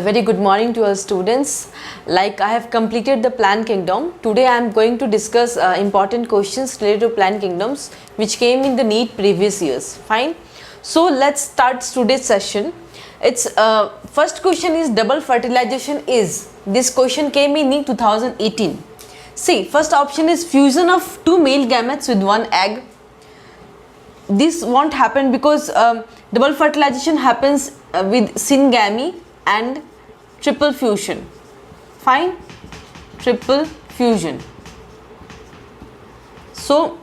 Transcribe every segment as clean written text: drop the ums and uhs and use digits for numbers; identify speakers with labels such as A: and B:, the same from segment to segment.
A: A very good morning to all students. Like I have completed the plant kingdom. Today I am going to discuss important questions related to plant kingdoms which came in the NEET previous years. Fine. So let's start today's session. Its first question is double fertilization is. This question came in NEET 2018. See, first option is fusion of two male gametes with one egg. This won't happen because double fertilization happens with syngamy and triple fusion. Fine, triple fusion. So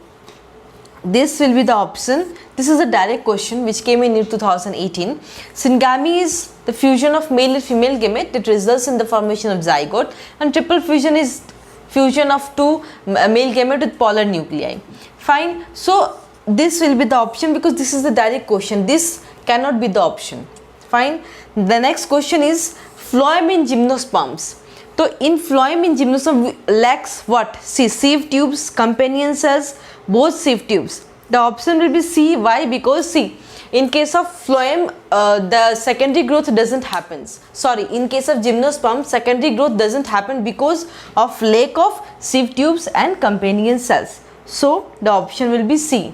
A: this will be the option. This is a direct question which came in 2018. Syngamy is the fusion of male and female gamete that results in the formation of zygote, and triple fusion is fusion of two male gamete with polar nuclei. Fine. So this will be the option because this is the direct question. This cannot be the option. Fine. The next question is phloem in gymnosperms. So in phloem in gymnosperm lacks what? See, sieve tubes, companion cells, both sieve tubes. The option will be C. Why? Because see, in case of phloem the secondary growth doesn't happen. Sorry, in case of gymnosperm secondary growth doesn't happen because of lack of sieve tubes and companion cells. So the option will be C.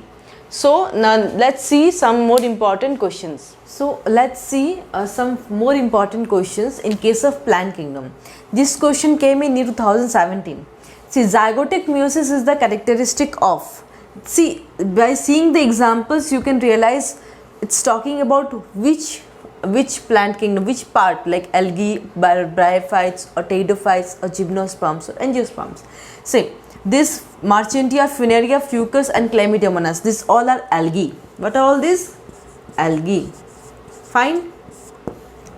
A: So now let's see some more important questions. So let's see some more important questions in case of plant kingdom. This question came in 2017. See, zygotic meiosis is the characteristic of. See, by seeing the examples you can realize it's talking about which plant kingdom, which part, like algae, bryophytes or pteridophytes or gymnosperms or angiosperms. See, this Marchantia, Funaria, Fucus and Chlamydomonas, these all are algae. What are all these? Algae. Fine.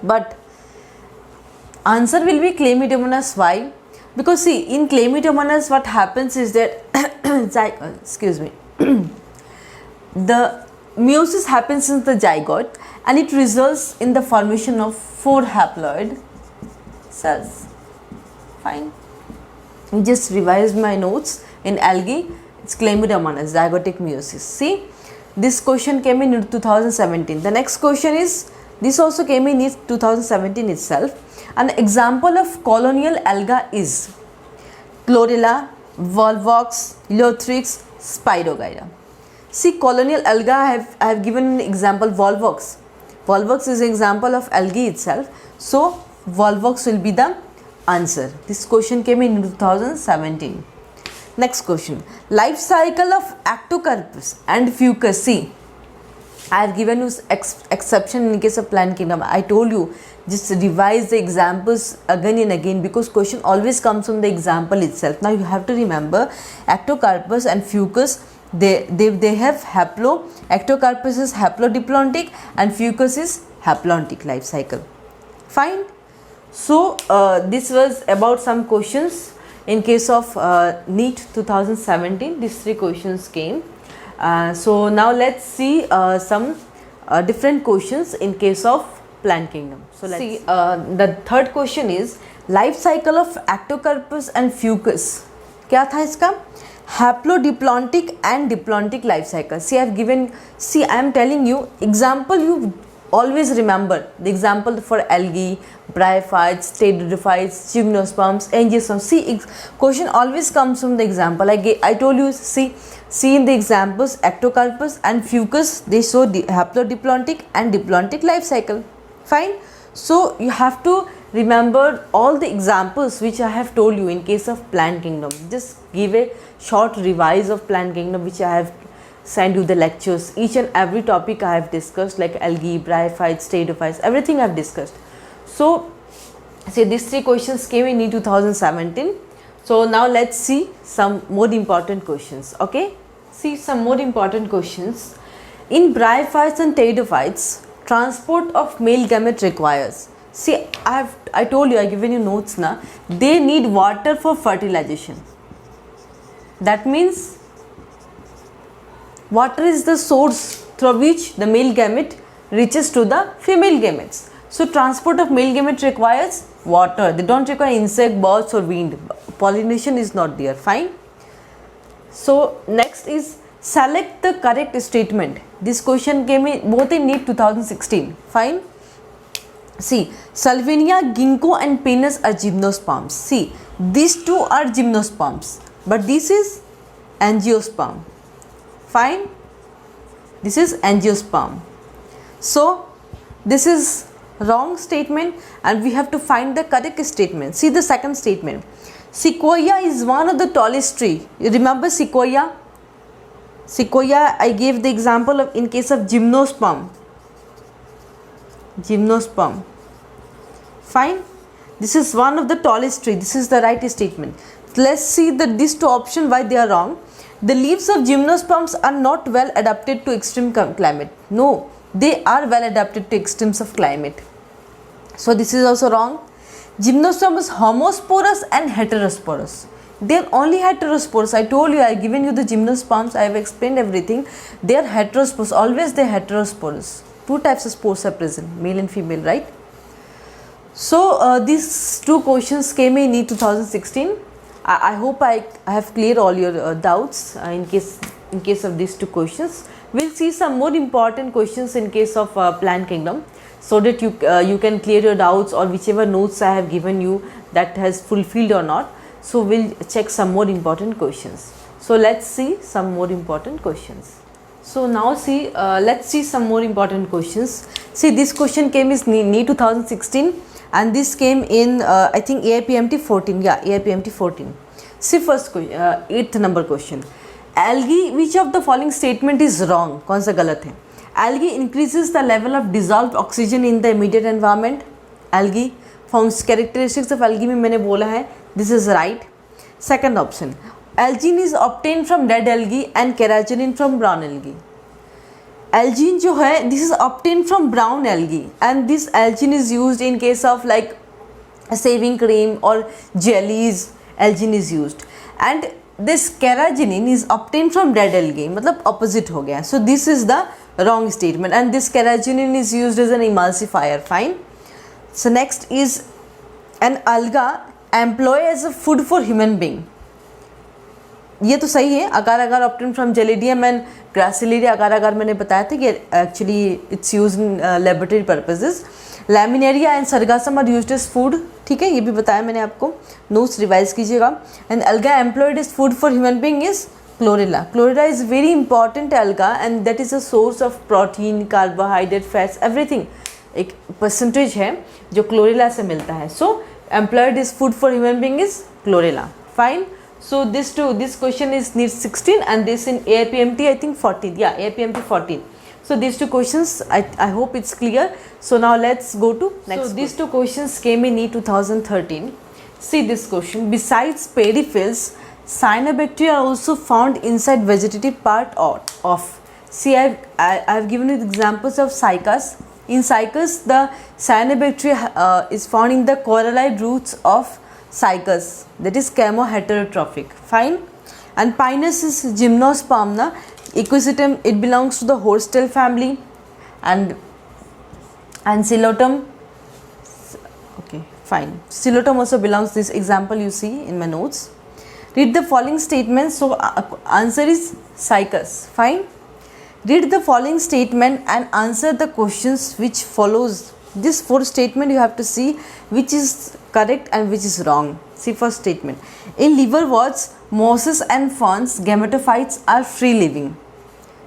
A: But answer will be Chlamydomonas. Why? Because see, in Chlamydomonas what happens is that excuse me, the meiosis happens in the zygote and it results in the formation of 4 haploid cells. Fine. Just revise my notes. In algae it's Chlamydomonas, zygotic meiosis. See, this question came in 2017. The next question is, this also came in 2017 itself. An example of colonial alga is chlorella, volvox, Lothrix, Spirogyra. See, colonial alga I have given an example, volvox. Volvox is an example of algae itself. So volvox will be the answer. This question came in 2017. Next question. Life cycle of Actocarpus and Fucus. See, I have given you exception in case of plant kingdom. I told you just revise the examples again and again because question always comes from the example itself. Now you have to remember Actocarpus and Fucus, they have Actocarpus is haplodiplontic and Fucus is haplontic life cycle. Fine. So this was about some questions in case of NEET 2017. These 3 questions came. So now let's see some different questions in case of plant kingdom. So let's see. The third question is life cycle of Actocarpus and Fucus. क्या था इसका? Haplodiplontic and diplontic life cycle. See, I have given. See, I am telling you example. You always remember the example for algae, bryophytes, pteridophytes, gymnosperms, angiosperms. See, question always comes from the example. I told you, see in the examples Actocarpus and Fucus, they show the haplodiplontic and diplontic life cycle. Fine. So you have to remember all the examples which I have told you in case of plant kingdom. Just give a short revise of plant kingdom which I have send you the lectures. Each and every topic I have discussed, like algae, bryophytes, pteridophytes, everything I have discussed. So see, these 3 questions came in 2017. So now let's see some more important questions. Okay, see some more important questions. In bryophytes and pteridophytes, transport of male gamete requires. See, I told you, I given you notes now. They need water for fertilization. That means water is the source through which the male gamete reaches to the female gametes. So transport of male gamete requires water. They don't require insect, birds or wind. Pollination is not there. Fine. So next is select the correct statement. This question came in both in NEET 2016. Fine. See, Salvinia, ginkgo and pinus are gymnosperms. See, these two are gymnosperms, but this is angiosperm. Fine, this is angiosperm. So this is wrong statement and we have to find the correct statement. See the second statement. Sequoia is one of the tallest tree. You remember sequoia? Sequoia, I gave the example of in case of gymnosperm. Gymnosperm. Fine. This is one of the tallest tree. This is the right statement. Let's see that these two options why they are wrong. The leaves of gymnosperms are not well adapted to extreme climate. No, they are well adapted to extremes of climate. So this is also wrong. Gymnosperm is homosporous and heterosporous. They are only heterosporous. I told you, I have given you the gymnosperms. I have explained everything. They are heterosporous. Always they are heterosporous. Two types of spores are present, male and female, right? So these two questions came in NEET 2016. I hope I have cleared all your doubts in case of these two questions. We'll see some more important questions in case of plant kingdom, so that you can clear your doubts, or whichever notes I have given you that has fulfilled or not. So we'll check some more important questions. So let's see some more important questions. So now see, let's see some more important questions. See, this question came is NEET 2016 and this came in I think AIPMT 14. Yeah, AIPMT 14. See first question, 8th number question. Algae, which of the following statement is wrong? कौन सा गलत है? Algae increases the level of dissolved oxygen in the immediate environment. Algae forms characteristics of algae में मैंने बोला है. This is right. Second option. Algin is obtained from dead algae and keratin from brown algae. Algin जो है, this is obtained from brown algae and this algin is used in case of like shaving cream or jellies. Algin is used and this keratin is obtained from dead algae. मतलब opposite हो गया. So this is the wrong statement and this keratin is used as an emulsifier. Fine. So next is an alga employed as a food for human being. ये तो सही है. Agar agar obtain from Gelidium and Gracilaria agar agar मैंने बताया था कि actually it's use in laboratory purposes. Laminaria and Sargassum are used as food. ठीक है, ये भी बताया मैंने आपको. नोट्स रिवाइज कीजिएगा. And alga employed as food for human being is chlorella. Chlorella is very important alga and that is a source of protein, carbohydrate, fats, everything. एक percentage है जो क्लोरेला से मिलता है. सो employed as food for human being is chlorella. Fine. So this question is NEET 16 and this in AIPMT I think 14. Yeah, AIPMT 14. So these two questions I hope it's clear. So now let's go to next. So these two questions came in NEET 2013. See this question. Besides periphyals, cyanobacteria are also found inside vegetative part of. See, I've given you the examples of cycas. In cycas, the cyanobacteria is found in the corallide roots of cycas, that is chemoheterotrophic. Fine. And pinus is gymnosperm na equisetum, it belongs to the horsetail family. And Silotum, okay, fine, Silotum also belongs. This example you see in my notes. Read the following statements. So answer is cycas. Fine. Read the following statement and answer the questions which follows. This 4 statement you have to see which is correct and which is wrong. See first statement. In liverworts, mosses and ferns, gametophytes are free living.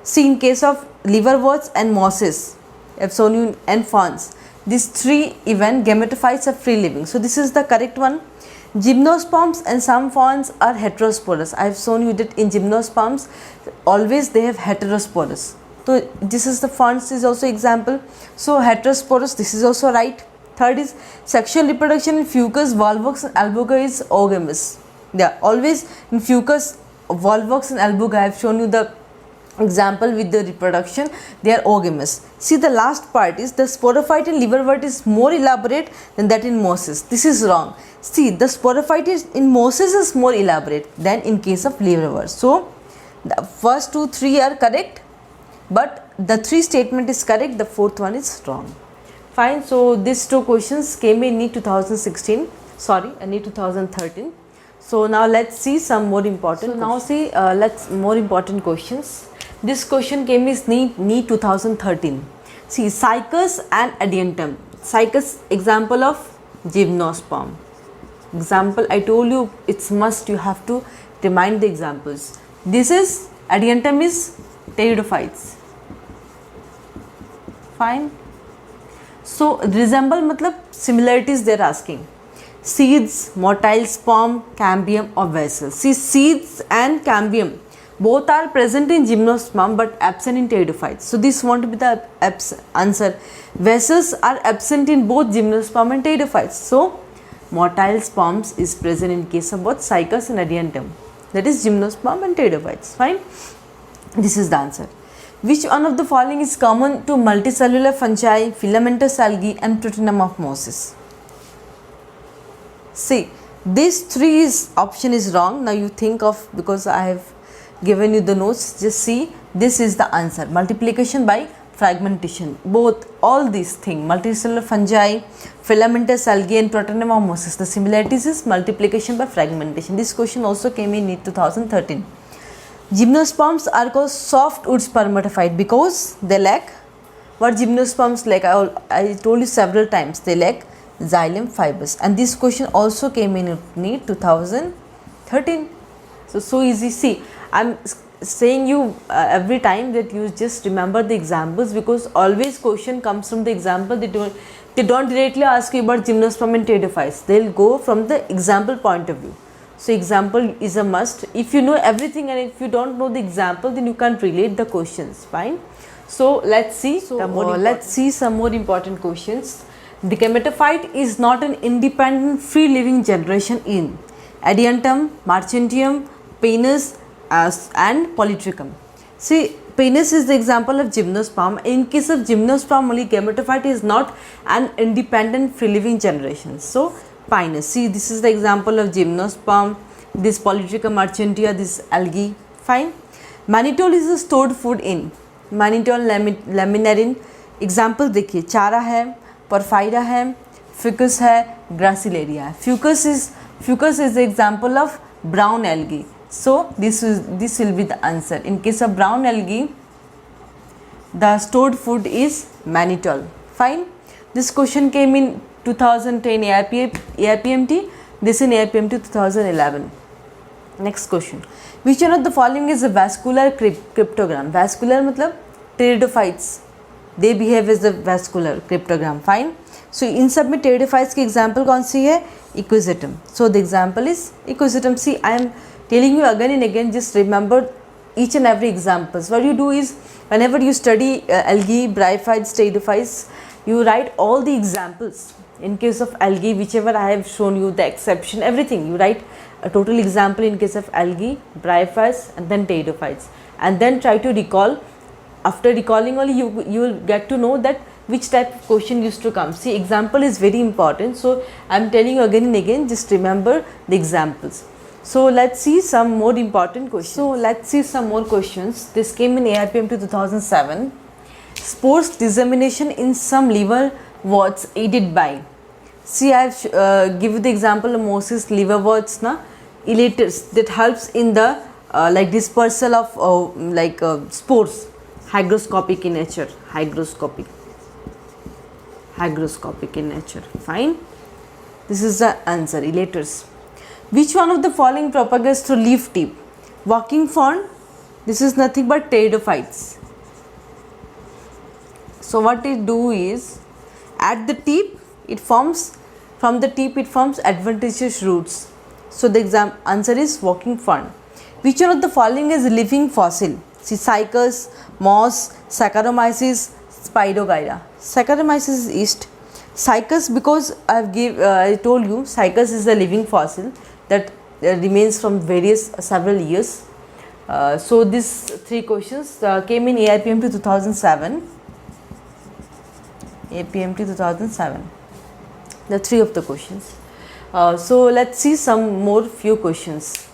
A: See in case of liverworts and mosses, I have shown you, and ferns, these 3 even gametophytes are free living. So this is the correct one. Gymnosperms and some ferns are heterosporous. I have shown you that in gymnosperms always they have heterosporous. So this is the ferns is also example. So heterosporous, this is also right. Third is sexual reproduction in fucus, volvox and albuga is oogamous. Yeah, always in fucus, volvox and albuga I have shown you the example with the reproduction, they are oogamous. See the last part is the sporophyte in liverwort is more elaborate than that in mosses. This is wrong. See the sporophyte in mosses is more elaborate than in case of liverwort. So the first 2, 3 are correct. But the 3 statement is correct, the 4th one is wrong. Fine. So these 2 questions came in NEET 2016. Sorry, NEET 2013. So now let's see some more important. So now see let's more important questions. This question came is NEET 2013. See cycas and adiantum. Cycas, example of Gymnosperm. Example, I told you it's must, you have to remind the examples. This is Adiantum is Pteridophytes. Fine. So resemble matlab similarities they are asking. Seeds, motile sperm, cambium or vessel. See, seeds and cambium both are present in Gymnosperm but absent in Pteridophytes. So this won't be the answer. Vessels are absent in both Gymnosperm and Pteridophytes. So motile sperms is present in case of both Cycas and Adiantum. That is Gymnosperm and Pteridophytes. Fine. This is the answer. Which one of the following is common to multicellular fungi, filamentous algae and Proteinum of Moses? See, these three option is wrong. Now you think of, because I have given you the notes, just see, this is the answer. Multiplication by fragmentation. Both, all these things, multicellular fungi, filamentous algae and Proteinum of Moses. The similarities is multiplication by fragmentation. This question also came in NEET 2013. Gymnosperms are called softwood spermatophyte because they lack, what gymnosperms lack? I told you several times, they lack xylem fibers, and this question also came in NEET 2013. So easy. See, I'm saying you every time that you just remember the examples, because always question comes from the example. They don't directly ask you about Gymnosperm and Pteridophytes. They'll go from the example point of view. So example is a must. If you know everything and if you don't know the example, then you can't relate the questions. Fine. So let's see. Let's see some more important questions. The gametophyte is not an independent free living generation in Adiantum, Marchantium, Penis and Polytrichum. See, Penis is the example of Gymnosperm. In case of Gymnosperm only, gametophyte is not an independent free living generation. So Pinus. See, this is the example of Gymnosperm, this Polytrichum marchantia, this algae. Fine. Mannitol is a stored food in Mannitol laminarin. Example देखिए, चारा है, porphyra है, fucus है, gracilaria है. Fucus is the example of brown algae. So this will be the answer. In case of brown algae, the stored food is mannitol. Fine. This question came in 2010 AIPMT. This in AIPMT 2011. Next question. Which one of the following is a vascular cryptogram? Vascular मतलब Pteridophytes. They behave as the vascular cryptogram. Fine. So in सब में Pteridophytes की example कौन सी है? Equisetum. So the example is Equisetum. See, I am telling you again and again, just remember each and every examples. What you do is, whenever you study algae, Bryophytes, Pteridophytes, you write all the examples. In case of algae, whichever I have shown you, the exception, everything, you write a total example in case of algae, Bryophytes and then Pteridophytes, and then try to recall. After recalling only, you will get to know that which type of question used to come. See, example is very important. So I am telling you again and again, just remember the examples. So let's see some more important questions. This came in AIPM 2007. Spores dissemination in some liverworts aided by. See, I have give you the example of Moses liverworts, na, elaters, that helps in the like dispersal of spores. Hygroscopic in nature. Hygroscopic in nature. Fine. This is the answer. Elaters. Which one of the following propagates through leaf tip? Walking fern. This is nothing but Pteridophytes. So what it do is, at the tip it forms, from the tip it forms adventitious roots. So the answer is walking fern. Which one of the following is living fossil? See, Cycas, moss, Saccharomyces, Spirogyra. Saccharomyces is yeast. Cycas, because I told you Cycas is a living fossil that remains from several years. So these three questions came in AIPMT 2007. APMT 2007. The three of the questions. So let's see some more few questions.